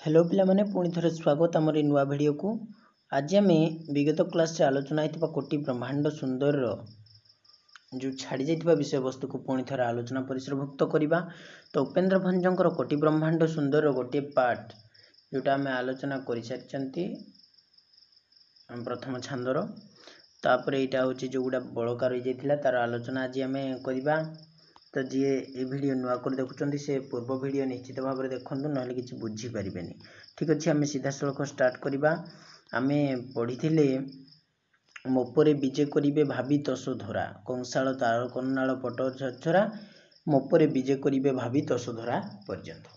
Hello पिला माने पुणी थरे स्वागत आमर नुआ भिडियो को। आज आम विगत क्लास आलोचना होता कोटि ब्रह्मांड सुंदर जो छाड़ी जाइथिबा विषय वस्तु को पुणी थरे आलोचना परिसरभुक्त करवा। तो उपेन्द्र भंजकर कोटि ब्रह्मांड सुंदर गोटे पार्ट जोटा आम आलोचना कर सारी प्रथम छांदर तापर यहाँ हूँ जो गुड़ा बड़का रही जाता तार आलोचना आज आम करवा। तो जी ये वीडियो नुआ कर देखुं से पूर्व वीडियो निश्चित भाव में देखूँ ना कि बुझीपारे। ठीक अच्छे आम सीधा सड़क स्टार्ट करवा। आम पढ़ी मोपरे विजे करिबे भावी तसोधरा कंसाल तार कन्नाल पट छरा मोपरे विजे करिबे भावी तसोधरा पर्यंत।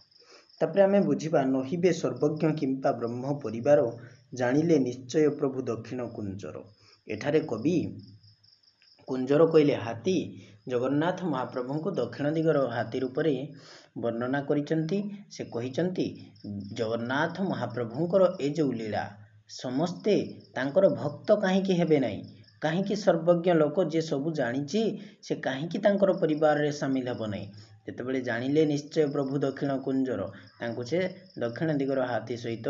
तापर आम बुझा नहिबे सर्वज्ञ किंपा ब्रह्म परिवार जानिले निश्चय प्रभु दक्षिण कुंजर। एठारे कवि कुंजर कहले हाथी जगन्नाथ महाप्रभु को दक्षिण दिगर हाथी रूप वर्णना करिसंती। से कहिसंती जगन्नाथ महाप्रभुंकर ए जो लीला समस्ते तांकर भक्त काहींकी हेबे नहीं, काहींकी सर्वज्ञ लोक जे सबू जानिछि से काहींकी तांकर परिवार रे शामिल हेबो नहीं। जेतेबेले जानिले निश्चय प्रभु दक्षिण कुंजर तांको से दक्षिण दिगर हाथी सहित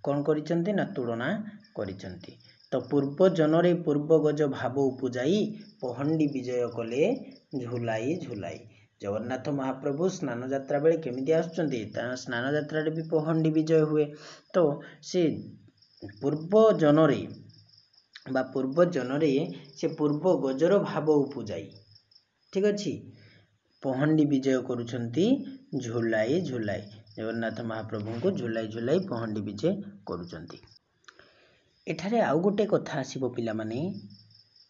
कौन करिसंती ना तुलना करिसंती। तो पूर्व जनरे पूर्व गज भाव उपजाई पहंडी विजय कले झुलाई झुलाई। जगन्नाथ महाप्रभु स्नान यात्रा बेले केमिति आसुचंती स्नान यात्रा भी पहंडी विजय हुए। तो से पूर्व जनरे से पूर्व गजर भाव उपजाई ठीक अच्छी पहंडी विजय करुछंती झुलाई झुलाई। जगन्नाथ महाप्रभु को झुलाई झुलाई पहंडी विजय करुछंती। एठारे आउ गोटे कथा आसीबो पिला माने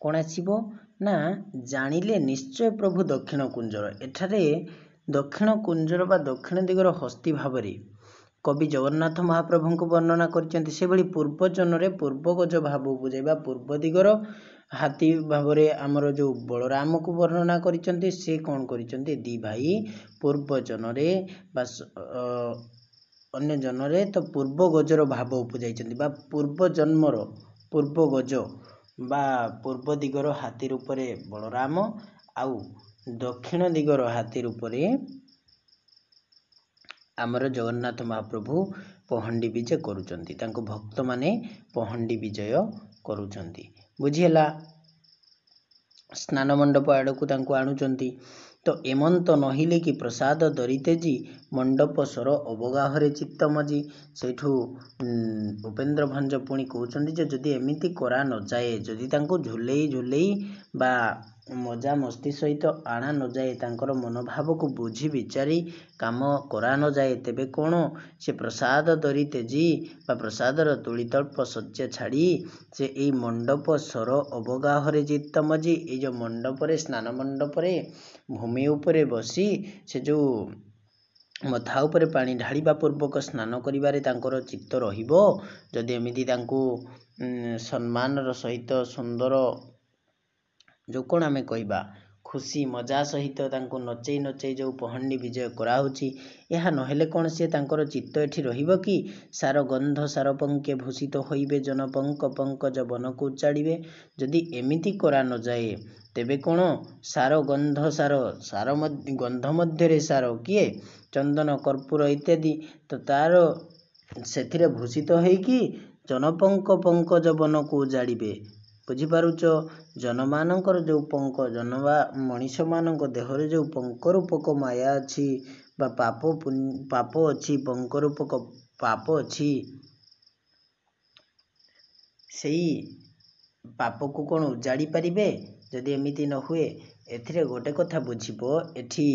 कौन आसीबो ना जानिले निश्चय प्रभु दक्षिण कुंजर। एठारे दक्षिण कुंजर बा दक्षिण दिगर हस्ती भाव कवि जगन्नाथ महाप्रभु को वर्णना करचंती। से भली पूर्व जनरे पूर्व गज भाव बुझाइबा पूर्व दिगर हाथी भाव आमर जो बलराम को वर्णना करचंती। से कौन करचंती दी भाई पूर्व जनरे बा अन्य जनरे तो पूर्व गजर भाव उपजाइचंती बा पूर्व जन्मर पूर्व गज बा पूर्व दिगर हाथी रूप बलराम आउ दक्षिण दिगर हाथी रूप आमर जगन्नाथ महाप्रभु पहंडी विजय करुचंती। तांको भक्त माने पहंडी विजय करुचंती। बुझीला स्नान मंडप आड़कू तांको आणुचंती। तो एमंत नहिले कि प्रसाद दरितेजी मंडप सर अवगाहरे चित्तमजी। सेठू उपेन्द्र भंज पुणी कहते जदि एमिति करा न जाए जदि तांको झुलेई झुलेई बा मजा मस्ती सहित आना न जाए तांकर मनोभाव को बुझी विचारी काम करा न जाए तेबे कौन से प्रसाद दरितेजी बा प्रसादर तुलितल्प शଯ୍या छाड़ी से यही मंडप सर अवगाहरे चित्तमजी। ये जो मंडप स्नान मंडप भूमि उपरे बसी से जो मथा उपरे पानी ढालिबा पूर्वक स्नान करिबारे तांकर चित्त रहिबो। जदि एमिति तांको सम्मानर सहित सुंदर जो कौन आमे कहबा खुशी मजा सहित तांको नचई नचई जो पहंडी विजय कराउछि यह नहेले कौन से तांकर चित्त एठी रहिबो कि सार गंध सार पंके भूषित होइबे जन पंक पंकज वन को उच्चाड़िबे। जदि एमिति करा न जाए तेबे कौन सार गंध सार गंध मध्य सार किए चंदन कर्पूर इत्यादि तो तार से भूषित होइकी जनपंक पंकज वन को उजाड़िबे। बुझीपारुच जनमानकर जो पंक जनवा मनीष मानक देहरे जो पंक रूपक माया अच्छी बा पाप अच्छी पंक रूपक पाप अच्छी सेई पाप को कौन उजाड़ी पारिबे। जदि एमिति न हुए एथिरे गोटे कथा बुझिबो एठी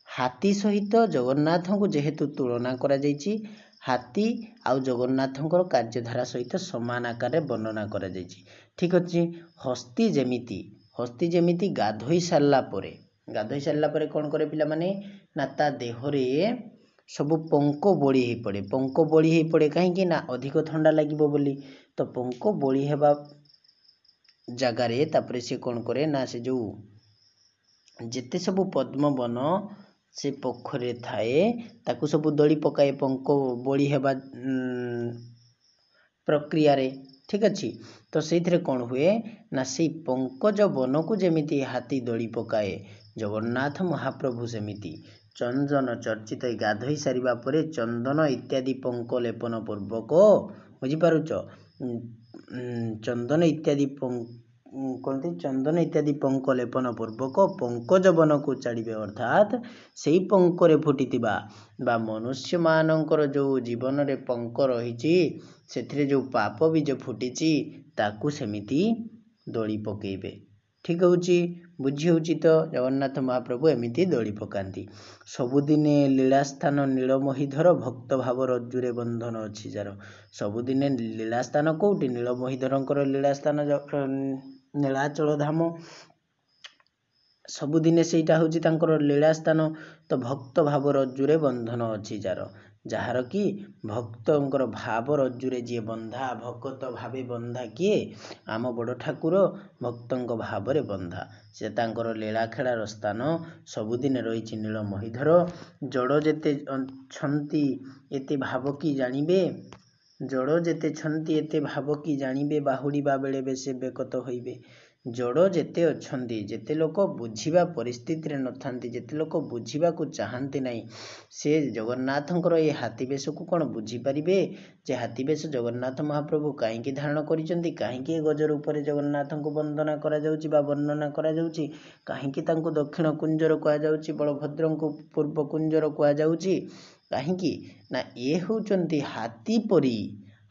हाथी सहित जगन्नाथ को जेहेतु तुलना करा जाइछि हाथी आउ जगन्नाथंकर कार्यधारा सहित समान आकार वर्णना करा जाइछि। ठीक अच्छे हस्ती जेमिति गाधोई सारला परे कौन करे पिला माने ना ता देहरे सब पंक बोली ही पड़े। पंक बोली ही पड़े कहीं ना अधिक ठंडा लगिबो बोली। तो पंक बोली हेबा जगारे तापरे से कौन करे ना से जो जेते सब पद्म वन से पोखरे थाए ताकू सब दड़ी पकाए पंक बोली हेबा प्रक्रिया रे। ठीक अच्छी तो से कौन हुए ना से पंकज वन को जेमिति हाथी दड़ी पकाए जगन्नाथ महाप्रभु सेमिति ଚନ୍ଦନ ଚର୍ଚ୍ଚିତ ଗାଧୋଇ ସାରିବା ପରେ ଚନ୍ଦନ ଇତ୍ୟାଦି ପଙ୍କ ଲେପନ ପୂର୍ବକ ବୁଝିପାରୁଛ ଚନ୍ଦନ ଇତ୍ୟାଦି ପଙ୍କ ଲେପନ ପୂର୍ବକ ପଙ୍କଜବନକୁ ଚାଡ଼ିବେ ଅର୍ଥାତ୍ ସେଇ ପଙ୍କରେ ଫୁଟିଥିବା ବା ମନୁଷ୍ୟମାନଙ୍କର ଯେଉଁ ଜୀବନରେ ପଙ୍କ ରହିଛି ସେଥିରେ ଯେଉଁ ପାପ ବୀଜ ଫୁଟିଛି ତାକୁ ସେମିତି ଦୋଳି ପକେଇବେ। ଠିକ୍ ହେଉଛି, ବୁଝି ହେଉଛି ତ? ଜଗନ୍ନାଥ ମହାପ୍ରଭୁ ଏମିତି ଦୋଳି ପକାନ୍ତି। ସବୁଦିନେ ଲୀଳାସ୍ଥାନ ନୀଳମହିଧର ଭକ୍ତ ଭାବ ରଜ୍ଜୁରେ ବନ୍ଧନ ଅଛି ଯାର। ସବୁଦିନେ ଲୀଳାସ୍ଥାନ କେଉଁଠି? ନୀଳମହିଧରଙ୍କର ଲୀଳାସ୍ଥାନ ନୀଳାଚଳ ଧାମ। ସବୁଦିନେ ସେଇଟା ହେଉଛି ତାଙ୍କର ଲୀଳାସ୍ଥାନ। ତ ଭକ୍ତ ଭାବ ରଜ୍ଜୁରେ ବନ୍ଧନ ଅଛି ଯାହାର କି ଭକ୍ତଙ୍କର ଭାବ ରଜ୍ଜୁରେ ଯିଏ ବନ୍ଧା, ଭକତ ଭାବେ ବନ୍ଧା କିଏ? ଆମ ବଡ଼ ଠାକୁର ଭକ୍ତଙ୍କ ଭାବରେ ବନ୍ଧା। ସେ ତାଙ୍କର ଲୀଳାଖେଳାର ସ୍ଥାନ ସବୁଦିନେ ରହିଛି ନୀଳମହିଧର। ଜଡ଼ ଯେତେ ଛନ୍ତି ଏତେ ଭାବ କି ଜାଣିବେ, ଜଡ଼ ଯେତେ ଛନ୍ତି ଏତେ ଭାବ କି ଜାଣିବେ, ବାହୁଡ଼ିବା ବେଳେ ବେଶେ ବେକତ ହୋଇବେ। ଜଡ଼ ଯେତେ ଅଛନ୍ତି, ଯେତେ ଲୋକ ବୁଝିବା ପରିସ୍ଥିତିରେ ନଥାନ୍ତି, ଯେତେ ଲୋକ ବୁଝିବାକୁ ଚାହାନ୍ତି ନାହିଁ, ସେ ଜଗନ୍ନାଥଙ୍କର ଏ ହାତୀ ବେଶକୁ କ'ଣ ବୁଝିପାରିବେ ଯେ ହାତୀ ବେଶ ଜଗନ୍ନାଥ ମହାପ୍ରଭୁ କାହିଁକି ଧାରଣ କରିଛନ୍ତି, କାହିଁକି ଏ ଗଜର ଉପରେ ଜଗନ୍ନାଥଙ୍କୁ ବନ୍ଦନା କରାଯାଉଛି ବା ବର୍ଣ୍ଣନା କରାଯାଉଛି, କାହିଁକି ତାଙ୍କୁ ଦକ୍ଷିଣ କୁଞ୍ଜର କୁହାଯାଉଛି, ବଳଭଦ୍ରଙ୍କୁ ପୂର୍ବ କୁଞ୍ଜର କୁହାଯାଉଛି, କାହିଁକି ନା ଏ ହେଉଛନ୍ତି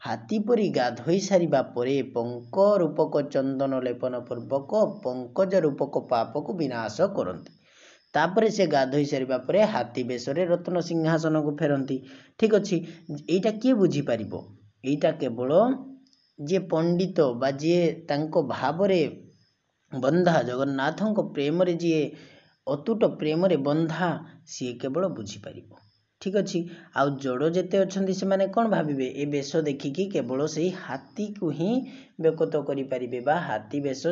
ହାତୀ ପରି ଗାଧୋଇ ସାରିବା ପରେ ପଙ୍କ ରୂପକ ଚନ୍ଦନ ଲେପନ ପୂର୍ବକ ପଙ୍କଜ ରୂପକ ପାପକୁ ବିନାଶ କରନ୍ତି। ତାପରେ ସେ ଗାଧୋଇ ସାରିବା ପରେ ହାତୀ ବେଶରେ ରତ୍ନ ସିଂହାସନକୁ ଫେରନ୍ତି। ଠିକ୍ ଅଛି, ଏଇଟା କିଏ ବୁଝିପାରିବ? ଏଇଟା କେବଳ ଯିଏ ପଣ୍ଡିତ ବା ଯିଏ ତାଙ୍କ ଭାବରେ ବନ୍ଧା, ଜଗନ୍ନାଥଙ୍କ ପ୍ରେମରେ ଯିଏ ଅତୁଟ ପ୍ରେମରେ ବନ୍ଧା, ସିଏ କେବଳ ବୁଝିପାରିବ। ଠିକ୍ ଅଛି, ଆଉ ଜଡ଼ ଯେତେ ଅଛନ୍ତି ସେମାନେ କ'ଣ ଭାବିବେ? ଏ ବେଶ ଦେଖିକି କେବଳ ସେଇ ହାତୀକୁ ହିଁ ବେକତ କରିପାରିବେ ବା ହାତୀ ବେଶ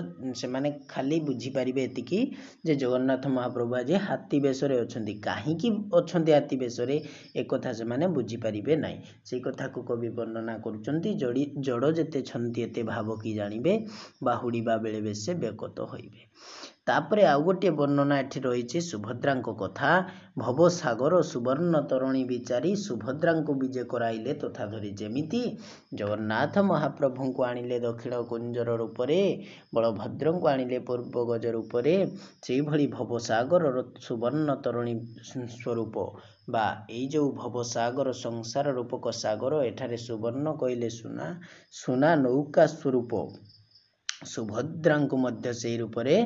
ସେମାନେ ଖାଲି ବୁଝିପାରିବେ ଏତିକି ଯେ ଜଗନ୍ନାଥ ମହାପ୍ରଭୁ ଆଜି ହାତୀ ବେଶରେ ଅଛନ୍ତି। କାହିଁକି ଅଛନ୍ତି ହାତୀ ବେଶରେ ଏକଥା ସେମାନେ ବୁଝିପାରିବେ ନାହିଁ। ସେଇ କଥାକୁ କବି ବର୍ଣ୍ଣନା କରୁଛନ୍ତି, ଜଡ଼ ଯେତେ ଛନ୍ତି ଏତେ ଭାବ କି ଜାଣିବେ, ବାହୁଡ଼ିବା ବେଳେ ବେଶେ ବେକତ ହୋଇବେ। ତାପରେ ଆଉ ଗୋଟିଏ ବର୍ଣ୍ଣନା ଏଠି ରହିଛି ସୁଭଦ୍ରାଙ୍କ କଥା। ଭବସାଗର ସୁବର୍ଣ୍ଣ ତରଣୀ ବିଚାରି ସୁଭଦ୍ରାଙ୍କୁ ବିଜେ କରାଇଲେ ତଥା ଧରି। ଯେମିତି ଜଗନ୍ନାଥ ମହାପ୍ରଭୁଙ୍କୁ ଆଣିଲେ ଦକ୍ଷିଣ କୁଞ୍ଜର ରୂପରେ, ବଳଭଦ୍ରଙ୍କୁ ଆଣିଲେ ପୂର୍ବ ଗଜ ରୂପରେ, ସେଇଭଳି ଭବସାଗରର ସୁବର୍ଣ୍ଣ ତରଣୀ ସ୍ୱରୂପ ବା ଏଇ ଯେଉଁ ଭବସାଗର ସଂସାର ରୂପକ ସାଗର, ଏଠାରେ ସୁବର୍ଣ୍ଣ କହିଲେ ସୁନା ନୌକା ସ୍ୱରୂପ ସୁଭଦ୍ରାଙ୍କୁ ମଧ୍ୟ ସେଇ ରୂପରେ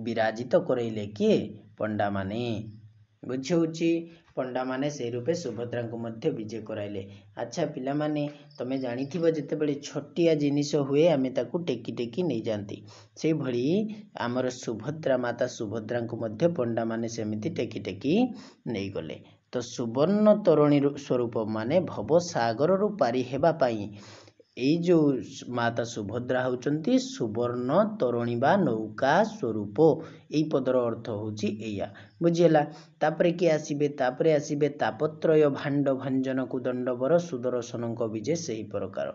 ବିରାଜିତ କରାଇଲେ କିଏ? ପଣ୍ଡାମାନେ। ବୁଝିହେଉଛି, ପଣ୍ଡାମାନେ ସେଇ ରୂପେ ସୁଭଦ୍ରାଙ୍କୁ ମଧ୍ୟ ବିଜେ କରାଇଲେ। ଆଚ୍ଛା ପିଲାମାନେ, ତମେ ଜାଣିଥିବ ଯେତେବେଳେ ଛୋଟିଆ ଜିନିଷ ହୁଏ ଆମେ ତାକୁ ଟେକି ଟେକି ନେଇଯାଆନ୍ତି, ସେଇଭଳି ଆମର ମାତା ସୁଭଦ୍ରାଙ୍କୁ ମଧ୍ୟ ପଣ୍ଡାମାନେ ସେମିତି ଟେକି ଟେକି ନେଇଗଲେ। ତ ସୁବର୍ଣ୍ଣ ତରଣୀ ସ୍ୱରୂପ ମାନେ ଭବସାଗରରୁ ପାରି ହେବା ପାଇଁ ଏଇ ଯେଉଁ ମାତା ସୁଭଦ୍ରା ହେଉଛନ୍ତି ସୁବର୍ଣ୍ଣ ତରଣୀ ବା ନୌକା ସ୍ୱରୂପ। ଏଇ ପଦର ଅର୍ଥ ହେଉଛି ଏଇଆ, ବୁଝିହେଲା? ତାପରେ କିଏ ଆସିବେ? ତାପରେ ଆସିବେ ତାପତ୍ରୟ ଭାଣ୍ଡ ଭଞ୍ଜନକୁ ଦଣ୍ଡବର ସୁଦର୍ଶନଙ୍କ ବିଜେ ସେହି ପ୍ରକାର।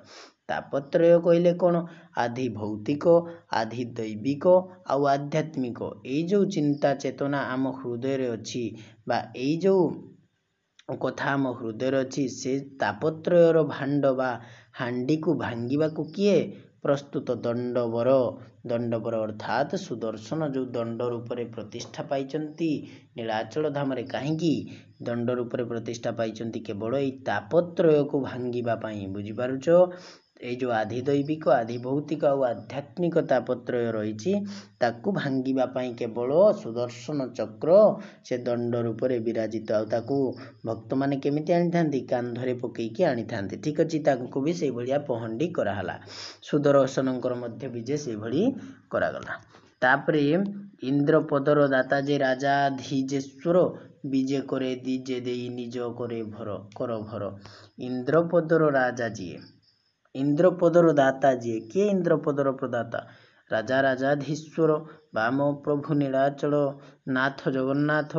ତାପତ୍ରୟ କହିଲେ କ'ଣ? ଆଧି ଭୌତିକ, ଆଧି ଦୈବିକ ଆଉ ଆଧ୍ୟାତ୍ମିକ ଏଇ ଯେଉଁ ଚିନ୍ତା ଚେତନା ଆମ ହୃଦୟରେ ଅଛି ବା ଏଇ ଯେଉଁ କଥା ଆମ ହୃଦୟରେ ଅଛି, ସେ ତାପତ୍ରୟର ଭାଣ୍ଡ ବା ହାଣ୍ଡିକୁ ଭାଙ୍ଗିବାକୁ କିଏ ପ୍ରସ୍ତୁତ? ଦଣ୍ଡବର ଅର୍ଥାତ୍ ସୁଦର୍ଶନ ଯେଉଁ ଦଣ୍ଡ ରୂପରେ ପ୍ରତିଷ୍ଠା ପାଇଛନ୍ତି ନୀଳାଚଳ ଧାମରେ। କାହିଁକି ଦଣ୍ଡ ରୂପରେ ପ୍ରତିଷ୍ଠା ପାଇଛନ୍ତି? କେବଳ ଏଇ ତାପତ୍ରୟକୁ ଭାଙ୍ଗିବା ପାଇଁ। ବୁଝିପାରୁଛ? ଏଇ ଯେଉଁ ଆଧି ଦୈବିକ, ଆଧି ଭୌତିକ ଆଉ ଆଧ୍ୟାତ୍ମିକ ତାପତ୍ରୟ ରହିଛି ତାକୁ ଭାଙ୍ଗିବା ପାଇଁ କେବଳ ସୁଦର୍ଶନ ଚକ୍ର ସେ ଦଣ୍ଡ ରୂପରେ ବିରାଜିତ। ଆଉ ତାକୁ ଭକ୍ତମାନେ କେମିତି ଆଣିଥାନ୍ତି? କାନ୍ଧରେ ପକେଇକି ଆଣିଥାନ୍ତି। ଠିକ୍ ଅଛି, ତାଙ୍କୁ ବି ସେଇଭଳିଆ ପହଣ୍ଡି କରାହେଲା। ସୁଦର୍ଶନଙ୍କର ମଧ୍ୟ ବିଜେ ସେଇଭଳି କରାଗଲା। ତାପରେ ଇନ୍ଦ୍ରପଦର ଦାତା ଯେ ରାଜାଧିଜେଶ୍ୱର, ବିଜେ କରେ ଦିଜେ ଦେଇ ନିଜ କର ଭର। ଇନ୍ଦ୍ରପଦର ରାଜା ଯିଏ, ଇନ୍ଦ୍ରପଦର ଦାତା ଯିଏ, କିଏ ଇନ୍ଦ୍ରପଦର ପ୍ରଦାତା? ରାଜାଧୀଶ୍ୱର ବା ଆମ ପ୍ରଭୁ ନୀଳାଚଳ ନାଥ ଜଗନ୍ନାଥ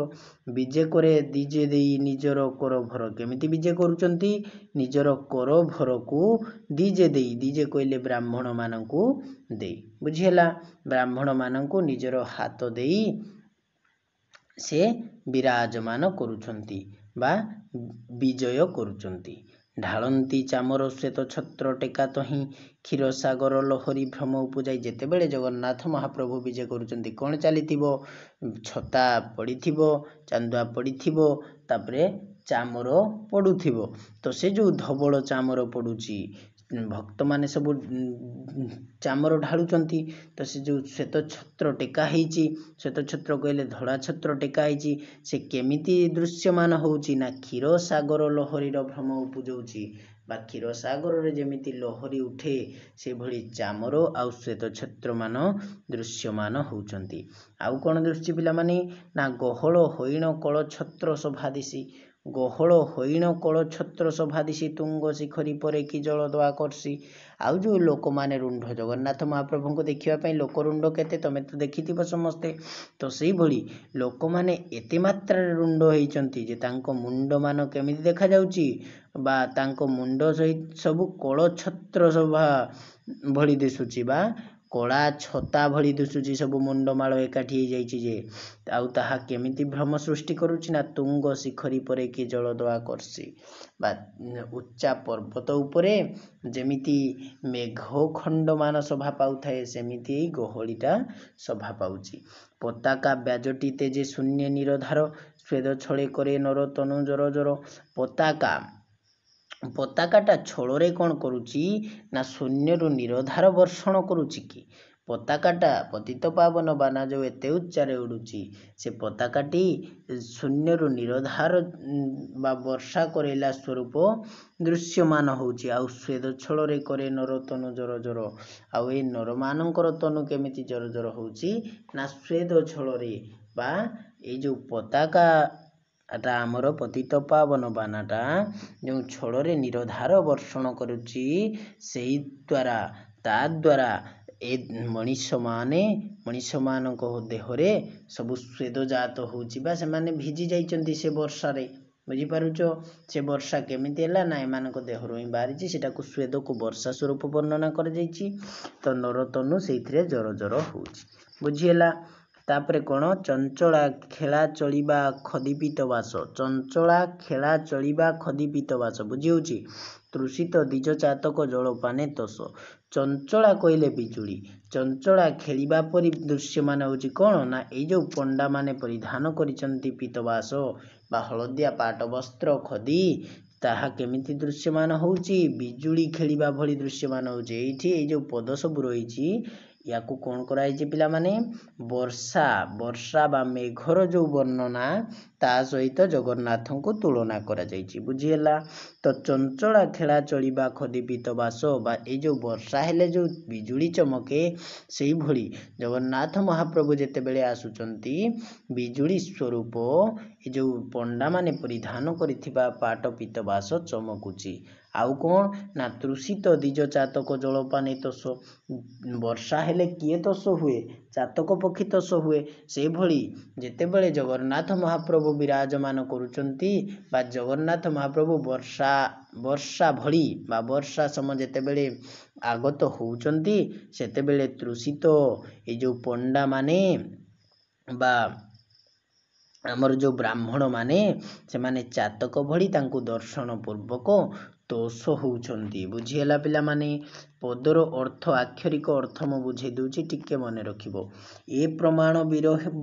ବିଜେ କରେ ଦିଜେ ଦେଇ ନିଜର କର ଭର। କେମିତି ବିଜେ କରୁଛନ୍ତି? ନିଜର କର ଭରକୁ ଦିଜେ ଦେଇ, ଦିଜେ କହିଲେ ବ୍ରାହ୍ମଣ ମାନଙ୍କୁ ଦେଇ। ବୁଝିହେଲା? ବ୍ରାହ୍ମଣ ମାନଙ୍କୁ ନିଜର ହାତ ଦେଇ ସେ ବିରାଜମାନ କରୁଛନ୍ତି ବା ବିଜୟ କରୁଛନ୍ତି। ଢାଳନ୍ତି ଚାମର ଶ୍ଵେତ ଛତ୍ର ଟେକା ତହିଁ କ୍ଷୀରସାଗର ଲହରୀ ଭ୍ରମ ଉପଯାଇ। ଯେତେବେଳେ ଜଗନ୍ନାଥ ମହାପ୍ରଭୁ ବିଜେ କରୁଛନ୍ତି କ'ଣ ଚାଲିଥିବ? ଛତା ପଡ଼ିଥିବ, ଚାନ୍ଦୁଆ ପଡ଼ିଥିବ, ତାପରେ ଚାମର ପଡ଼ୁଥିବ। ତ ସେ ଯେଉଁ ଧବଳ ଚାମର ପଡ଼ୁଛି, ଭକ୍ତମାନେ ସବୁ ଚାମର ଢାଳୁଛନ୍ତି। ତ ସେ ଯେଉଁ ଶ୍ଵେତ ଛତ୍ର ଟେକା ହେଇଛି, ଶ୍ଵେତ ଛତ୍ର କହିଲେ ଧଳା ଛତ୍ର ଟେକା ହେଇଛି, ସେ କେମିତି ଦୃଶ୍ୟମାନ ହେଉଛି? ନା କ୍ଷୀରସାଗର ଲହରୀର ଭ୍ରମ ଉପଜଉଛି ବା କ୍ଷୀରସାଗରରେ ଯେମିତି ଲହରୀ ଉଠେ ସେଭଳି ଚାମର ଆଉ ଶ୍ଵେତ ଛତ୍ରମାନ ଦୃଶ୍ୟମାନ ହେଉଛନ୍ତି। ଆଉ କ'ଣ ଦୃଶ୍ୟ ପିଲାମାନେ? ନା ଗହଳ ହଇଣ କଳ ଛତ୍ର ଶୋଭା ଦିଶି। ଗହଳ ହଇଣ କଳ ଛତ୍ର ଶୋଭା ଦିଶି ତୁଙ୍ଗ ଶିଖରୀ ପରେ କି ଜଳ ଦୋଆ କରସି। ଆଉ ଯେଉଁ ଲୋକମାନେ ରୁଣ୍ଡ, ଜଗନ୍ନାଥ ମହାପ୍ରଭୁଙ୍କୁ ଦେଖିବା ପାଇଁ ଲୋକ ରୁଣ୍ଡ କେତେ ତମେ ତ ଦେଖିଥିବ ସମସ୍ତେ। ତ ସେଇଭଳି ଲୋକମାନେ ଏତେ ମାତ୍ରାରେ ରୁଣ୍ଡ ହେଇଛନ୍ତି ଯେ ତାଙ୍କ ମୁଣ୍ଡମାନ କେମିତି ଦେଖାଯାଉଛି? ବା ତାଙ୍କ ମୁଣ୍ଡ ସହିତ ସବୁ କଳ ଛତ୍ର ଶୋଭା ଭଳି ଦିଶୁଛି ବା କଳା ଛତା ଭଳି ଦିଶୁଛି। ସବୁ ମୁଣ୍ଡମାଳ ଏକାଠି ହେଇଯାଇଛି ଯେ, ଆଉ ତାହା କେମିତି ଭ୍ରମ ସୃଷ୍ଟି କରୁଛି? ନା ତୁଙ୍ଗ ଶିଖରୀ ପରେ କି ଜଳ ଦୋଆ କରସି। ବା ଉଚ୍ଚା ପର୍ବତ ଉପରେ ଯେମିତି ମେଘ ଖଣ୍ଡମାନ ଶୋଭା ପାଉଥାଏ, ସେମିତି ଏଇ ଗହଳିଟା ଶୋଭା ପାଉଛି। ପତାକା ବ୍ୟାଜଟି ତେଜେ ଶୂନ୍ୟ ନିରଧାର ସ୍ୱେଦ ଛଳେ କରେ ନର ତନୁ ଜର ଜର। ପତାକାଟା ଛଳରେ କ'ଣ କରୁଛି? ନା ଶୂନ୍ୟରୁ ନିରଧାର ବର୍ଷଣ କରୁଛି। କି ପତାକାଟା ପତିତ ପାବନ ବାନା ଯେଉଁ ଏତେ ଉଚ୍ଚାରେ ଉଡ଼ୁଛି, ସେ ପତାକାଟି ଶୂନ୍ୟରୁ ନିରଧାର ବା ବର୍ଷା କରେଇଲା ସ୍ୱରୂପ ଦୃଶ୍ୟମାନ ହେଉଛି। ଆଉ ସ୍ୱେଦ ଛଳରେ କରେ ନର ତନୁ ଜର ଜର। ଆଉ ଏଇ ନରମାନଙ୍କର ତନୁ କେମିତି ଜର ଜର ହେଉଛି? ନା ସ୍ୱେଦ ଛଳରେ ବା ଏଇ ଯେଉଁ ପତାକାଟା ଆମର ପତିତ ପାବନ ବାନାଟା ଯେଉଁ ଛଳରେ ନିରଧାର ବର୍ଷଣ କରୁଛି, ସେଇ ଦ୍ୱାରା ତା ଦ୍ୱାରା ଏ ମଣିଷମାନଙ୍କ ଦେହରେ ସବୁ ସ୍ୱେଦଜାତ ହେଉଛି ବା ସେମାନେ ଭିଜି ଯାଇଛନ୍ତି ସେ ବର୍ଷାରେ। ବୁଝିପାରୁଛ? ସେ ବର୍ଷା କେମିତି ହେଲା? ନା ଏମାନଙ୍କ ଦେହରୁ ହିଁ ବାହାରିଛି। ସେଟାକୁ ସ୍ୱେଦକୁ ବର୍ଷା ସ୍ୱରୂପ ବର୍ଣ୍ଣନା କରାଯାଇଛି। ତ ନରତନୁ ସେଇଥିରେ ଜର ଜର ହେଉଛି। ବୁଝିହେଲା? ତାପରେ କ'ଣ? ଚଞ୍ଚଳା ଖେଳା ଚଳିବା ଖଦିପିତ ବାସ। ଚଞ୍ଚଳା ଖେଳା ଚଳିବା ଖଦିପିତ ବାସ ବୁଝି ହେଉଛି? ତୃଷିତ ଦ୍ୱିଜ ଚାତକ ଜଳପାନେ ତୋଷ। ଚଞ୍ଚଳା କହିଲେ ବିଜୁଳି। ଚଞ୍ଚଳା ଖେଳିବା ପରି ଦୃଶ୍ୟମାନ ହେଉଛି କ'ଣ? ନା ଏଇ ଯେଉଁ ପଣ୍ଡାମାନେ ପରିଧାନ କରିଛନ୍ତି ପୀତବାସ ବା ହଳଦିଆ ପାଟ ବସ୍ତ୍ର ଖଦି, ତାହା କେମିତି ଦୃଶ୍ୟମାନ ହେଉଛି? ବିଜୁଳି ଖେଳିବା ଭଳି ଦୃଶ୍ୟମାନ ହେଉଛି। ଏଇଠି ଏଇ ଯେଉଁ ପଦ ସବୁ ରହିଛି, ୟାକୁ କ'ଣ କରାଯାଇଛି ପିଲାମାନେ? ବର୍ଷା ବା ମେଘର ଯେଉଁ ବର୍ଣ୍ଣନା, ତା ସହିତ ଜଗନ୍ନାଥଙ୍କୁ ତୁଳନା କରାଯାଇଛି। ବୁଝିହେଲା? ତ ଚଞ୍ଚଳା ଖେଳା ଚଳିବା ଖଦିପିତ ବାସ ବା ଏଇ ଯେଉଁ ବର୍ଷା ହେଲେ ଯେଉଁ ବିଜୁଳି ଚମକେ, ସେଇଭଳି ଜଗନ୍ନାଥ ମହାପ୍ରଭୁ ଯେତେବେଳେ ଆସୁଛନ୍ତି, ବିଜୁଳି ସ୍ୱରୂପ ଏ ଯେଉଁ ପଣ୍ଡାମାନେ ପରିଧାନ କରିଥିବା ପାଟ ପୀତ ବାସ ଚମକୁଛି। ଆଉ କ'ଣ? ନା ତୃଷିତ ଦ୍ୱିଜ ଚାତକ ଜଳପାନେ ତୋଷ। ବର୍ଷା ହେଲେ କିଏ ତୋଷ ହୁଏ? ଚାତକ ପକ୍ଷୀ ତୋଷ ହୁଏ। ସେଇଭଳି ଯେତେବେଳେ ଜଗନ୍ନାଥ ମହାପ୍ରଭୁ ବିରାଜମାନ କରୁଛନ୍ତି ବା ଜଗନ୍ନାଥ ମହାପ୍ରଭୁ ବର୍ଷା ଭଳି ବା ବର୍ଷା ସମ ଯେତେବେଳେ ଆଗତ ହେଉଛନ୍ତି, ସେତେବେଳେ ତୃଷିତ ଏଇ ଯେଉଁ ପଣ୍ଡାମାନେ ବା ଆମର ଯେଉଁ ବ୍ରାହ୍ମଣମାନେ, ସେମାନେ ଚାତକ ଭଳି ତାଙ୍କୁ ଦର୍ଶନ ପୂର୍ବକ ତୋଷ ହେଉଛନ୍ତି। ବୁଝିହେଲା ପିଲାମାନେ? ପଦର ଅର୍ଥ, ଆକ୍ଷରିକ ଅର୍ଥ ମୁଁ ବୁଝେଇ ଦେଉଛି, ଟିକେ ମନେ ରଖିବ। ଏ ପ୍ରମାଣ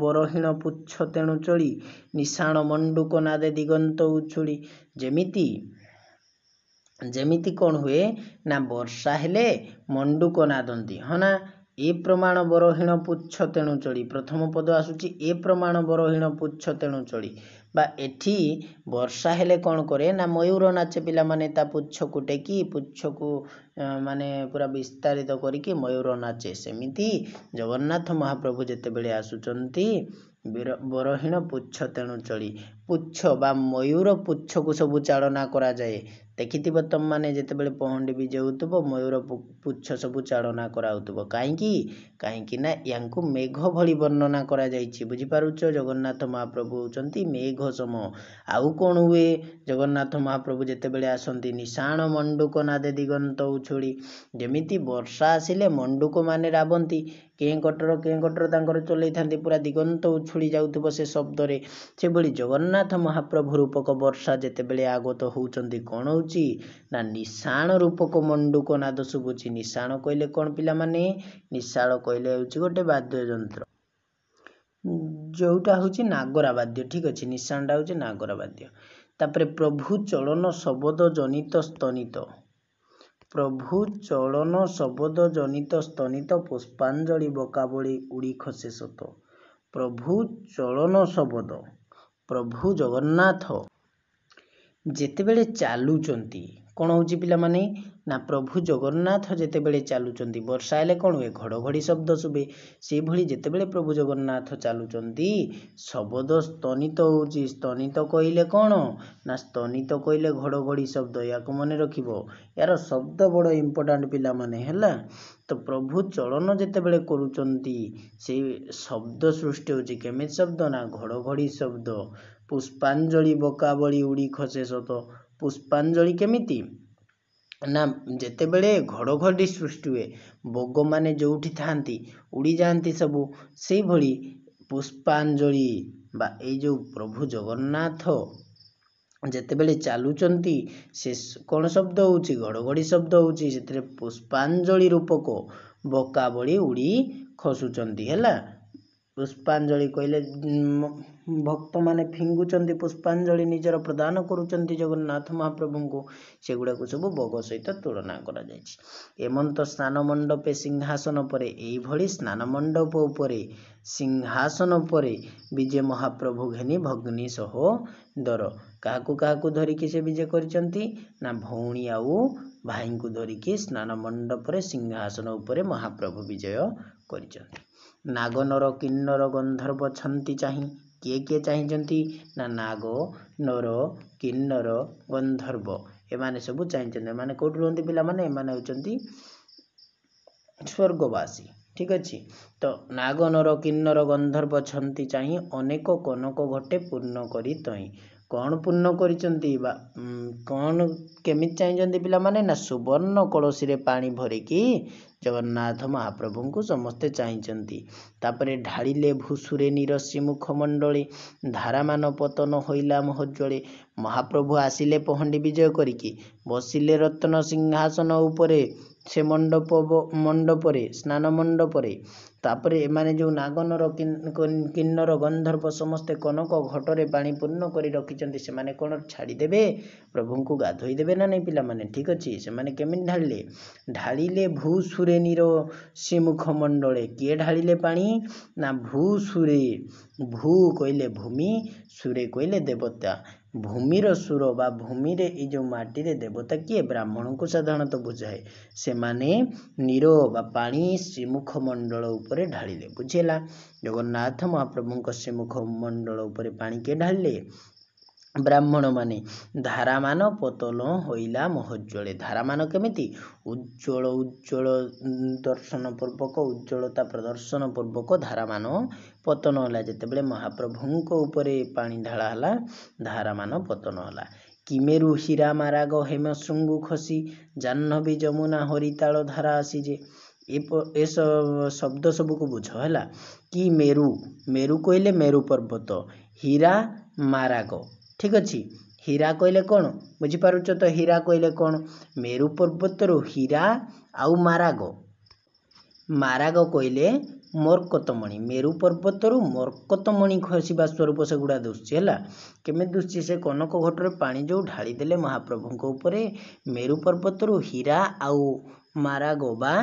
ବରହୀଣ ପୁଚ୍ଛ ତେଣୁ ଚଳି ନିଶାଣ ମଣ୍ଡୁକ ନାଦେ ଦିଗନ୍ତ ଉଛୁଳି। ଯେମିତି କ'ଣ ହୁଏ? ନା ବର୍ଷା ହେଲେ ମଣ୍ଡୁକ ନାଦନ୍ତି। ହଁ ନା? ଏ ପ୍ରମାଣ ବରହୀଣ ପୁଚ୍ଛ ତେଣୁ ଚଳି। ପ୍ରଥମ ପଦ ଆସୁଛି ଏ ପ୍ରମାଣ ବରହୀଣ ପୁଚ୍ଛ ତେଣୁ ଚଳି। ବା ଏଠି ବର୍ଷା ହେଲେ କ'ଣ କରେ? ନା ମୟୂର ନାଚେ ପିଲାମାନେ। ତା ପୁଚ୍ଛକୁ ଟେକି, ପୁଚ୍ଛକୁ ମାନେ ପୁରା ବିସ୍ତାରିତ କରିକି ମୟୂର ନାଚେ। ସେମିତି ଜଗନ୍ନାଥ ମହାପ୍ରଭୁ ଯେତେବେଳେ ଆସୁଛନ୍ତି, ବରହୀଣ ପୁଚ୍ଛ ତେଣୁ ଚଳି पुच्छ बा मयूर पुच्छ को सब चालना करा जाए देखिथिबो तुम माने जेतेबेले पहंडी विजे होतबो मयूर पुच्छ सब चालना कराउतबो काहेकि ना यांकु मेघ भली वर्णना करा जाइछि बुझी पारुछ जगन्नाथ महाप्रभु होचंती मेघ सम आउ कोन हुए जगन्नाथ महाप्रभु जेतेबेले आसंती निशाण मंडूक नादे दिगंत उछुड़ी जेमिति वर्षा आसिले मंडूक माने राबंती कें कटर तांकर चलै थांती पूरा दिगंत उछुड़ी जाउतबो से शब्द रे से भली जगन्नाथ महाप्रभु रूपक वर्षा जेतेबेले आगत होउचंती कोन होउची ना निशाण रूपक मंडूक नाद सुबुची निशाण कहले कोन पिला माने निशाळ कहले होउची गोटे वाद्य यंत्र जोटा होउची नागरा वाद्य ठीक अछि निशाणटा होउची नागरा वाद्य तापरे प्रभु चलन शब्द जनित स्तनित प्रभु चलन शब्द जनित स्तनित पुष्पांजलि बकाबली उड़ी खसे सत प्रभु चलन शब्द प्रभु जगन्नाथ जेतेबेले चालुचंती कोन होउची पिला माने ना प्रभु जगन्नाथ जेतेबेले चालुचंती वर्षा हेले कोन हुए घड़घड़ी शब्द सुबे से भली जेतेबेले प्रभु जगन्नाथ चालुचंती शब्द स्तनित होउची स्तनित कहिले कोन ना स्तनित कहिले घड़घड़ी शब्द याको मने रखिबो यार शब्द बड़ इंपोर्टेंट पिला माने हैला तो प्रभु चलन जेतेबेले करूचंती से शब्द सृष्टि होउची केमे शब्द ना घड़घड़ी शब्द पुष्पांजलि बकाबली उड़ी खसे सत पुष्पांजलि केमिति ना जेतेबेले घड़घड़ी सृष्टि हुए बग माने जोठी थांती उड़ी जाती सबू से भली पुष्पांजलि बा ए जो प्रभु जगन्नाथ जेतेबेले चालुचंती से कोन शब्द होउची घड़घड़ी शब्द होउची सेतरे पुष्पांजलि रूपक बकाबली उड़ी खसुचंती हैला पुष्पांजलि कहले भक्त माने फिंगुचंती पुष्पांजलि निजर प्रदान करूचंती जगन्नाथ महाप्रभु को सेगुड़ा को सब बग सहित तुलना करा जायछि एमंत स्नान मंडपे सिंहासन परे एई भली स्नान मंडप उपरे सिंहासन परे विजय महाप्रभु घेनी भग्नि सह दर काहाकू धरिकी से विजय करिचंती ना भौणी आउ भाई को धरिकी स्नान मंडप रे सिंहासन उपरे महाप्रभु विजय करिचंती नागनर किन्नर गंधर्व छंती चाहि किए चाहिंचंती ना नाग नर किन्नर गंधर्व एमाने सब चाहिंचंती एमाने कोठ रहंती पिला माने एमाने होचंती स्वर्गवासी ठीक अछि तो नाग नर किन्नर गंधर्व छंती चाहि अनेक कनक घटे पूर्ण करी तई कौन पूर्ण करिचंती बा कौन केमिति चाहिंचंती पिला माने ना सुवर्ण कलसी रे पानी भरिकी जगन्नाथ महाप्रभु को समस्ते चाहिंचंती तापरे ढाळिले भूसुरे निरसी मुखमंडली धारामान पतन होइला महज्वले महाप्रभु आसिले पहंडी विजय करिकी बसिले रत्न सिंहासन उपरे से मंडपरे स्नान मंडपरे तापरे एमाने जो नागनर किन्नर गंधर्व समस्ते कनक घटरे पानी पूर्ण करी रखिचंती से माने कोन छाड़ी देबे प्रभु को गाधोई देबे ना नहीं पिला माने ठीक अछि से माने केमिन ढाळिले भूसुरे निरो सिमुख मंडले किए ढाळिले पानी ना भूसुरे भू कहले भूमि सुरे कहले देवता भूमिर सुर बा भूमि रे ए जो माटी रे देवता किए ब्राह्मण को साधारणतः बुझाए से माने नीरो बा पानी श्रीमुख मंडल उपरे ढाळिले बुझेला जगन्नाथ महाप्रभु श्रीमुख मंडल उपरे पानी के ढाळिले ब्राह्मण माने धारामान पतन होइला महज्वले धारामान केमिति उज्ज्वल उज्ज्वल दर्शन पूर्वक उज्ज्वलता प्रदर्शन पूर्वक धारामान पतन होला जेतेबेले महाप्रभुଙ୍କ उपरे पानी ढाळा हला धारामान पतन होला किमेरु हीरा माराग हेम शृंगु खसी जाह्नवी जमुना हरिताल धारा आसी जे ए शब्द सब को बुझ हैला कि मेरु कहले मेरु पर्वत हीरा माराग ठीक अछि हीरा कहले कोन बुझी पारुच तो हीरा कहले कोन मेरु पर्वत रो हीरा आउ माराग कहले मरकतमणि मेरु पर्वत रो मरकतमणि खसिबा स्वरूप से गुडा दुसछि हैला केमे दुसछि से कनक घटरे पानी जो ढाली देले महाप्रभुଙ୍କ उपरे मेरु पर्वत रो हीरा आउ माराग बा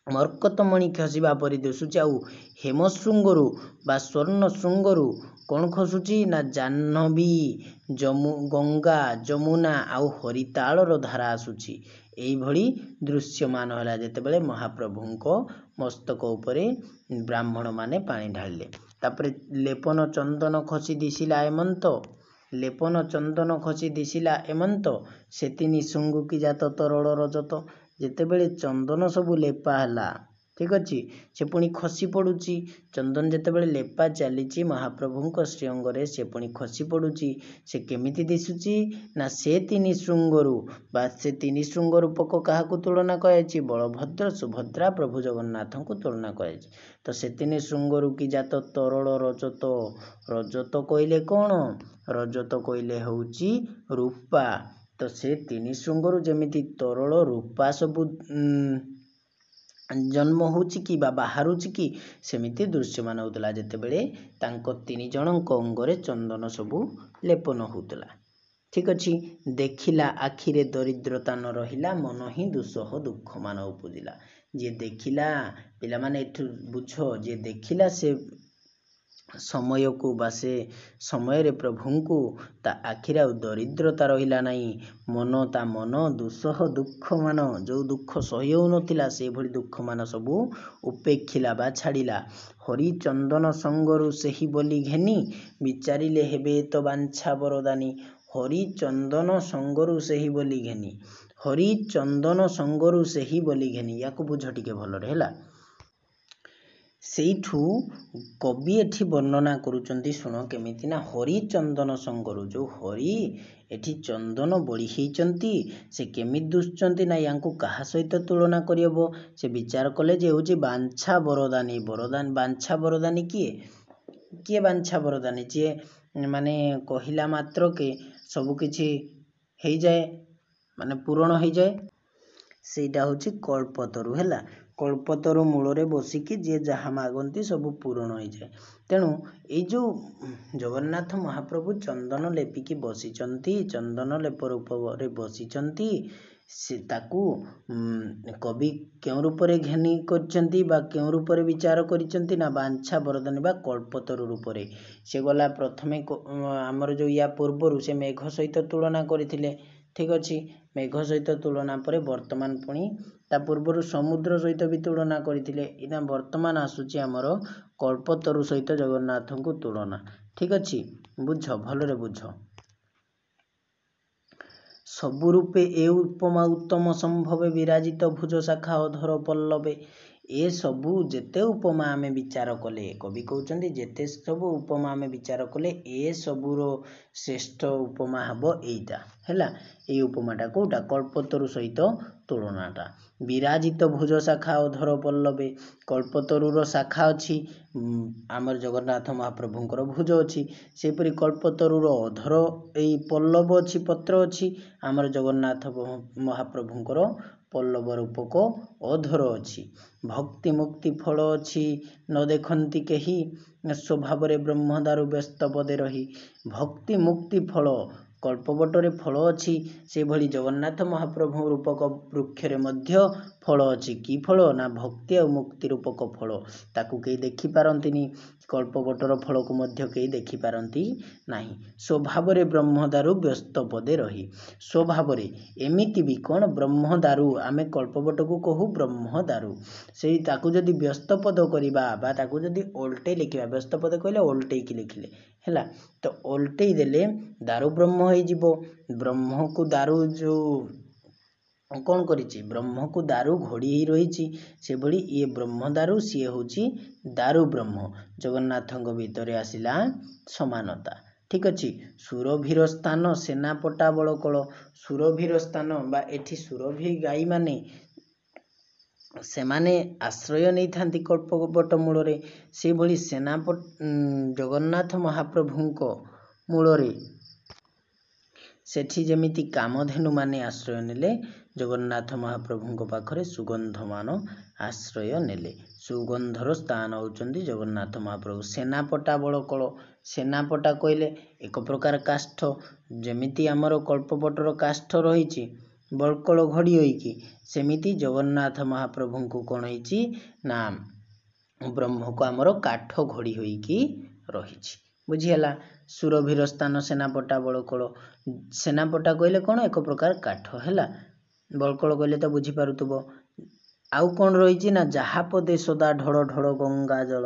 मरकतमणि खसिबा परि दिसुछि आउ हेमशृंगरु बा स्वर्ण शृंगरु कौन खसुची ना जाह्नवी गंगा जमुना आउ हरिताल धारा आसुची एई भली दृश्यमान होला जेतेबेले महाप्रभुଙ୍କ मस्तक उपरे ब्राह्मण माने पानी ढाळिले तापरे लेपन चंदन खसी दिशिला एमंत, लेपन चंदन खसी दिशिला एमंत, सेतिनी सुंगु की जात तरल रजत। जेतेबेले चंदन सबू लेपा हला, ठीक अच्छे, से पुणी खसी पड़ुची। चंदन जेतेबेले लेपा चलीची महाप्रभुंक श्रीअंगरे से पुणी खसी पड़ुची। से केमिति दिशुची ना से तीन श्रृंगरु बा से तीन श्रृंग रूपक क्या तुलना कराई, बलभद्र सुभद्रा प्रभु जगन्नाथ को तुलना कराई। तो से तीन श्रृंगरु की जात तरल रजत, रजत कहले कौन, रजत कहले होउची रूपा। तो से तीन श्रृंगरु जमिति तरल रूपा सबू जन्म होउची कि बा बाहरुची कि सेमिति दृश्यमान होतला जेतेबेले तांको तीन जनक अंगरे चंदन सबू लेपन होतला। ठीक अच्छी, देखिला आखिरे दरिद्रता न रहिला, मन ही दुसह दुख मान उपजिला। जे देखिला पिला माने एठु बुझ, जे देखिला से समय को बा से समय रे प्रभु को ता आखिरे आ दरिद्रता रहिला नहीं, मन ता मन दुसह दुख मान जो दुख सही होनथिला से भली दुख मान सबू उपेक्षिला बा छाड़िला। हरि चंदन संगरु सेही बोली घेनी, विचारिले हेबे तो बांछा बरदानी। हरि चंदन संगरु सेही बोली घेनी, हरि चंदन संगरु सेही बोली घेनी, या बुझ टिके भलरे हैला। सेठू कवि एठी वर्णना करुचंती, शुण केमिति ना हरि चंदन संगरु, जो हरि एठी चंदन बोली हेचंती से केमिति दुसचंती ना यांकु कहा सहित तुलना करियबो। से विचार कले जे होची बांछा बरदानी, बरदान बांछा बरदानी किए किए बांछा बरदानी, जे माने कहिला मात्र के सब किछि हेई जाए, माने पूरण हेई जाए, सेटा होची कल्पतरु हैला। कल्पतरु मूल बसिकी जे जहाँ मागंती सब पूरण हो जाए। तेणु ये जो जगन्नाथ महाप्रभु चंदन लेपिकी बसिचंती, चंदन लेप रूप रे बसिचंती, से ताकू कवि केउं रूपरे घेनी करचंती बा केउं रूपरे विचार करिचंती ना बांछा बरदानी बा कल्पतरु रूपरे। से गला प्रथमे आमर जो या पूर्वरु से मेघ सहित तुलना करथिले, ठीक अच्छी, मेघ सहित तुलना पर वर्तमान पुणी ता पूर्वर समुद्र सहित भी तुलना करथिले। इना वर्तमान आसुची आमर कल्पतरु सहित जगन्नाथ को तुलना, ठीक अच्छी, बुझ भलरे बुझ। सबु रूपे ए उपमा उत्तम संभवे, विराजित भुज शाखा अधर पल्लवे। ए सबू जेते उपमा आमे विचार कले, कवि कहउचंदी जेते सबू उपमा आमे विचार कले ए सबूर श्रेष्ठ उपमा हबो एइटा हैला। ए उपमाटा कोटा कल्पतरु सहित तुलनाटा। विराजित भुज शाखा अधर पल्लवे, कल्पतरुर शाखा अच्छी, आमर जगन्नाथ महाप्रभुंकर भुज अच्छी, सेपरी कल्पतरुर अधर एई पल्लव अच्छी, पत्र अच्छी, आमर जगन्नाथ महाप्रभुंकर पल्लव रूपक अधर अच्छी। भक्ति मुक्ति फल अच्छी न देखंती केही, स्वभाव रे ब्रह्मदारु व्यस्त पदे रही। भक्ति मुक्ति फल कल्पवटरे फल अच्छी, से भली जगन्नाथ महाप्रभु रूपक वृक्षरे मध्य फल अच्छी। कि फल ना भक्ति और मुक्ति रूपक फल, ताकू केही देखि पारंतिनी, कल्पवटर फल को मध्य केही देखि पारंती नाही। स्वभाव रे ब्रह्मदारु व्यस्त पदे रही, स्वभाव रे एमिति भी कोन ब्रह्मदारु, आमे कल्पवट को कहू ब्रह्मदारु, से ताकू जदि व्यस्त पद करिबा बा ताकू जदि ओल्टे लिखिबा, व्यस्त पद कहले ओल्टे की लिखिले हैला। तो ओल्टे देले दारु ब्रह्म हो जिवो। ब्रह्म को दारु जो कौन करिछि, ब्रह्म को दारु घोड़ी ही रही, से भली ये ब्रह्म दारु सी होची दारु ब्रह्म। जगन्नाथंग भितर आसिला समानता, ठीक अच्छी। सुरभीर स्थान सेनापटा बड़कल, सुरभीर स्थान बा एठी सुरभी गाई माने सेमाने आश्रय नहीं थांती कल्पवट मूलरे, से भली सेनापट जगन्नाथ महाप्रभुंको मूलरे सेठी जेमिति कामधेनु माने आश्रय नेले, जगन्नाथ महाप्रभुंको पाखरे सुगंध मान आश्रय नेले। सुगंधर स्थान होचंदी जगन्नाथ महाप्रभु। सेनापटा बड़कल, सेनापटा कहले एक प्रकार काष्ठ, जेमिति आमर कल्पवटर काष्ठ रही बड़कल घड़ी होइकी, सेमिति जगन्नाथ महाप्रभुंको कौन होइची ना ब्रह्म को आमर काठ घोड़ी होइकी रही, बुझीला। सुरभीर स्थान सेनापटा बड़कल, सेनापटा कहले कौन एक प्रकार काठ हैला, बड़कल कहले तो बुझी पारुतबो। आउ कौन रही ना जहापदे सदा ढड़ ढड़ गंगा जल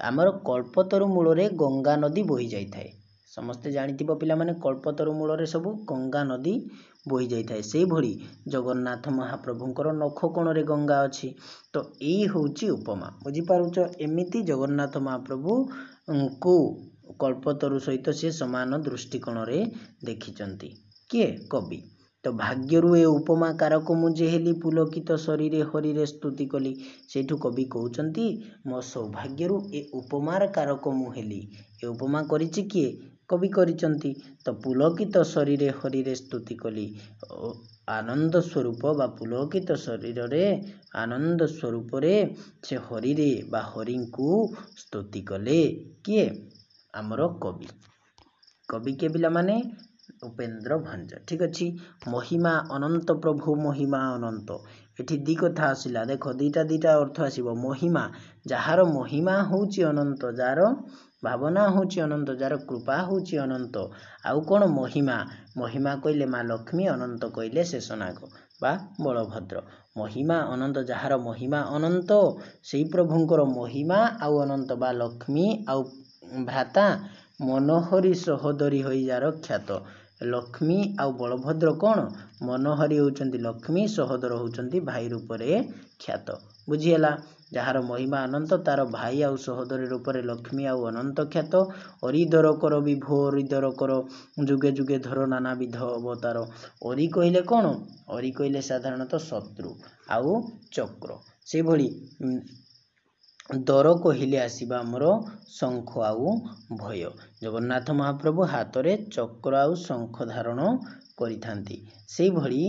आमर कल्पतरु मूल गंगा नदी बोही जाए समस्ते जानिथिबो पिला माने कल्पतरु मूल सब गंगा नदी बोही जाए से भली जगन्नाथ महाप्रभुंकर नख कोणरे गंगा अच्छी तो यही हूँ उपमा बुझीपारुच एमिति जगन्नाथ महाप्रभु को कल्पतरु सहित से समान दृष्टिकोण रे देखिचंती किए कवि तो भाग्यरू ए उपमा कारक मुझे हेली पुलकित शरीर हरिरे स्तुति कली सेठू कवि कहउचंती मो सौभाग्यरू ए उपमार कारक मु हेली ए उपमा करिछि किए कवि करिचंती तो पुलकित शरीर हरिरे स्तुति कली आनंद स्वरूप बा पुलकित शरीर रे आनंद स्वरूप रे से हरिरे बा हरिंकु स्तुति कले किए आमर कवि कवि के पिला माने उपेन्द्र भंज ठीक अच्छी महिमा अनंत प्रभु महिमा अनंत एठी दी कथा आसिला देख दीटा अर्थ आसीबो महिमा जार महिमा होउची अनंत जार भावना होउची अनंत जार कृपा होउची अनंत आउ कोन महिमा महिमा कइले माँ लक्ष्मी अनंत कइले शेषनाग बा बलभद्र महिमा अनंत जार महिमा अनंत सेई प्रभुंकर महिमा आउ अनंत बा लक्ष्मी आउ भ्राता मनोहरी सहोदरी होई जार ख्यात लक्ष्मी आउ बलभद्र कौन मनोहरी होउचंती लक्ष्मी सहोदर होउचंती भाई रूप रे ख्यात बुझीला जार महिमा अनंत तार भाई आउ सहोदरी रूप रे लक्ष्मी आउ अनंत ख्यात अरिदर कर विभो अरिदर कर जुगे जुगे धर नाना विध अवतार अरि कहले कौन अरि कहले साधारणतः शत्रु आउ चक्र से भली दर कहले आसीबा हमर शंख आउ भय जगन्नाथ महाप्रभु हाथ रे चक्र आउ शंख धारण करिथांती से भली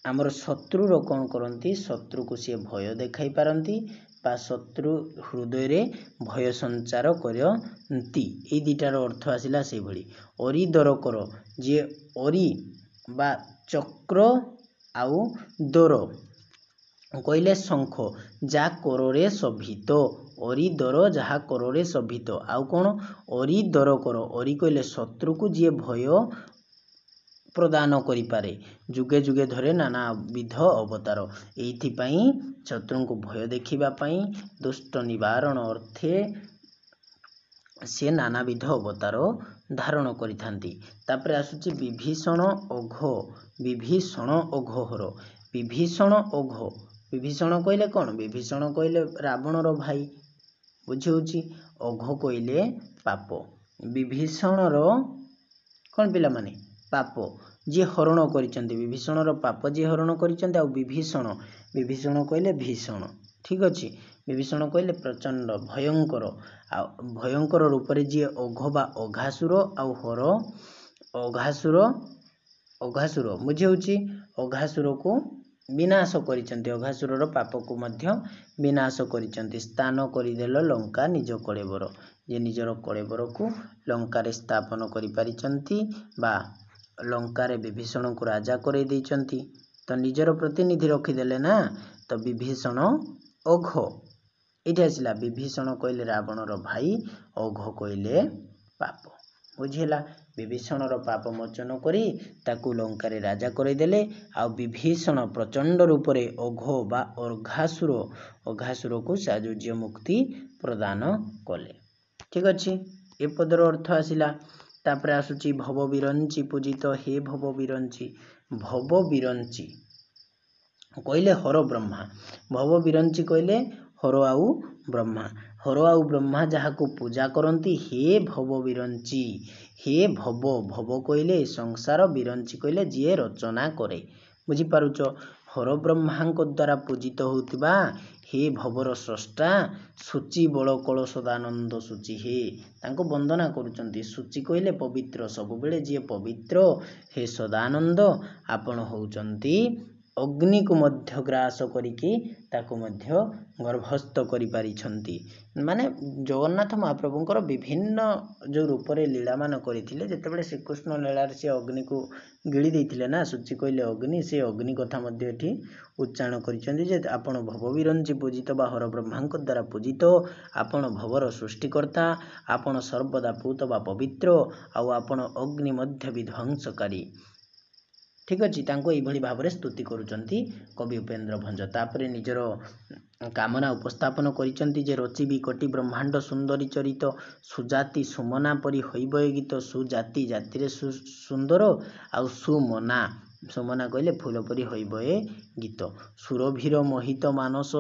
आमर शत्रु रो कोन करंती शत्रु को से भय देखाई पारंती बा शत्रु हृदय रे भय संचार करंती ए दिटार अर्थ आसिला से भली अरि दर कर जे अरि बा चक्र आउ दर कहले शंख जा करोरे शोभित अरि दर जहा करोरे शोभित आउ कौन अरि दर कर अरि कहले शत्रु को जी भय प्रदान करि पारे जुगे जुगे धरे नाना विध अवतार एइथिपाई शत्रु को भय देखिबा पाई दुष्ट निवारण अर्थे से नाना विध अवतार धारण करिथांती तापर आसुची विभीषण अघोर विभीषण अघ विभीषण कहले कौन विभीषण कहले रावण रो भाई बुझी अघ कहले पाप विभीषण रो कौन पिला माने पाप जी हरण करिचंती विभीषण रो पाप जी हरण करिचंती आ विभीषण कहले भीषण ठीक अच्छी विभीषण कहले प्रचंड भयंकर आ भयंकर रूप रे जी अघ बा अघासुर आउ हर अघासुर बुझी अघासुर को विनाश करिचंती अघासुर पाप को मध्य विनाश करिचंती स्थान करिदेल लंका निज कलेबर जे निजर कलेबर को लंका रे स्थापन करि पारिचंती बा लंका रे विभीषण को राजा करे दैचंती तो निजर प्रतिनिधि रखिदेले ना तो विभीषण अघ एठी आसिला विभीषण कहले रावण रो भाई अघ कहले पाप बुझिला विभीषण रो पाप मोचन करी ताकू लंका रे राजा करे देले आ विभीषण प्रचंड रूप रे अघ बा अघासुर को साजुज्य मुक्ति प्रदान कले ठीक अच्छी ए पदर अर्थ आसिला तापर आसुची भव विरंची पूजित हे भव विरंची कहले हर ब्रह्मा भव विरंची कहले हर आउ ब्रह्मा जहा को पूजा करती हे भव विरंची हे भव कहले संसार विरंची कहले जी रचना करे बुझीपारुच हर ब्रह्मा द्वारा पूजित होतिबा हे भवर स्रष्टा सूची बल कल सदानंद सूची हे तांको वंदना करुचंती सूची कहले पवित्र सब बेले जी पवित्र हे सदानंद आपण होउचंती अग्नि को मध्य ग्रास करिकी ताको मध्य गर्भस्थ करि पारिछंती माने जगन्नाथ महाप्रभुंकर विभिन्न जो रूप रे लीला मान करथिले जेतेबेले श्रीकृष्ण लीला से अग्नि को गिली देथिले ना सूची कहले अग्नि से अग्नि कथा मध्य एठी उच्चारण करिछंती जे आपण भवविरंची पूजित बा हर ब्रह्मांक द्वारा पूजित आपण भवर सृष्टिकर्ता आपण सर्वदा पूत बा पवित्र आउ आपण अग्नि मध्य विध्वंसकारी ठीक अच्छे ये भाव में स्तुति करुँच कवि उपेन्द्र भंज तापर निजर कामना उपस्थापन करिसेंती जे रचिबी कोटि ब्रह्मांड सुंदरी चरित सुजाति सुमना परी होइब ए गीत सुजाति जाति रे सुंदर आउ सुमना सुमना कहले फूल परी होइब ए गीत सुरभीर मोहित मानस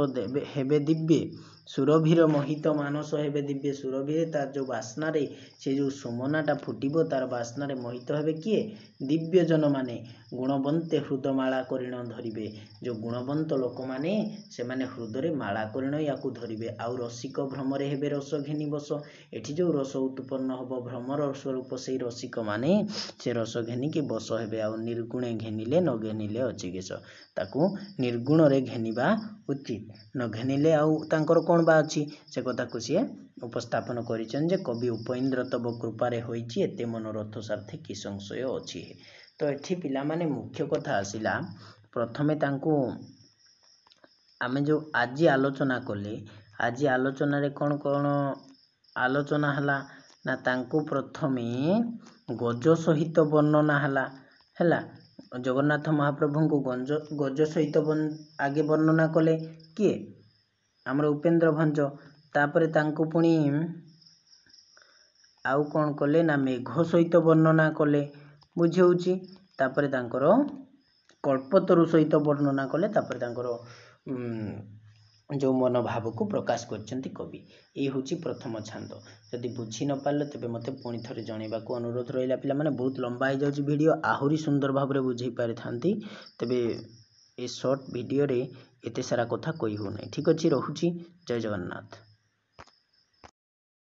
हेबे दिव्य सुरभीर मोहित मानस हेबे दिव्य सुरभीर तार जो बास्ना रे से जो सुमनाटा फुटिबो तार बास्ना रे मोहित हेबे किए दिव्य जन माने गुणवंते हृदमाला करिण धरिबे जो गुणवंत लोक माने से माने हृदय माला करिण याकू धरिबे आउ रसिक भ्रमरे हेबे रस घेनी बस एठी जो रस उत्पन्न हब भ्रमर स्वरूप से रसिक माने से रस घेनी कि बस हेबे आउ निर्गुणे घेनिले न घेनिले अचिकेश ताकू निर्गुण रे घेनिबा उचित न घेनिले आउ तांकर कोन बा अछि से कथा को सी उपस्थापन करिचन जे कवि उपेन्द्र तब कृपारे होईची एते मनोरथ सार्थे कि संशय अछि तो एठी पिला माने मुख्य कथा आसिला प्रथमे तांको आमे जो आज आलोचना कले आज आलोचना रे कोन कोन आलोचना हला ना तांको प्रथमे गज सहित वर्णना हला जगन्नाथ महाप्रभु को गज सहित आगे वर्णना कले किए आमर उपेन्द्र भंज तापरे तांको पुणी आउ कौन कले ना मेघ सहित वर्णना कले बुझे तापरे तांकर कल्पतरु सहित वर्णना कले तापरे तांकर जो मनोभाव को प्रकाश करछंती कवि ये हूँ प्रथम छांद जदि बुझी न पारे तेबे मते पुणी थरे जणेबा को अनुरोध रहिला पिला माने बहुत लंबा हो जाउची वीडियो आहुरी सुंदर भाव रे बुझेई पारि थांती तेबे ए शॉर्ट वीडियो रे एते सारा कथा कहि हो नै ठीक अछि रहुची जय जगन्नाथ।